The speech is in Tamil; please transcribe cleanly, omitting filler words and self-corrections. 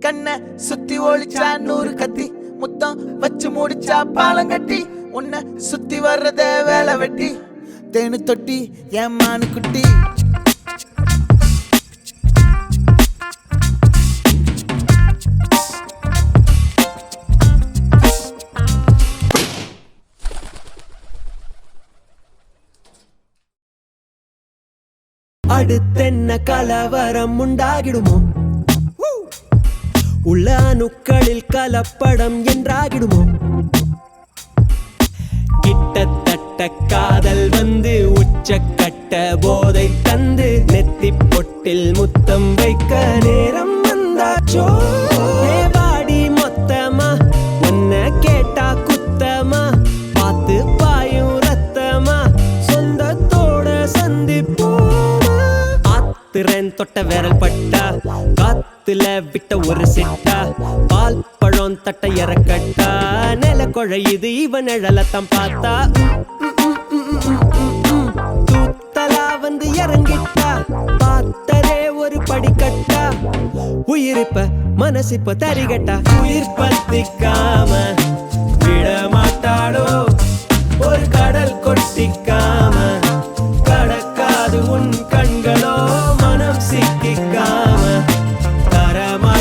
கண்ண சுத்தி ஒளிச்சா 100 கத்தி முத்தம் வச்சு முடிச்சா பாலங்கட்டி உன்னை சுத்தி வர்றத வேலை வெட்டி தேனு தொட்டி என் மானு குட்டி அடுத்தென்ன கலவரம் உண்டாகிடுமோ உள்ள அணுக்களில் கலப்படம் என்றாகிடுமோ கிட்டத்தட்ட காதல் வந்து உச்சக்கட்ட போதை தந்து நெத்தி பொட்டில் முத்தம் வைக்க நேரம் வந்தாச்சோ வாடி மொத்தமா உன்னை கேட்டா குத்தமா பார்த்து பாயும் ரத்தமா சொந்தத்தோட சந்திப்போமா ஆத்துறேன் தொட்ட விரல் பட்டா காத்துல விட்ட ஒரு சிட்டா பால் பழம் தட்ட இறக்கட்டா நில குழையுது இவன் நிழலத்தான் பார்த்தா தூத்தலா வந்து இறங்கிட்டா பார்த்தரே ஒரு படிக்கட்டா உயிரிப்ப மனசிப்ப தரிகட்டா உயிர் பத்திக்காம விட மாட்டாளோ ஒரு கடல் கொட்டிக்காம கடக்காது உன் கண்களோ மனம் சிக்கிக்காம தரமா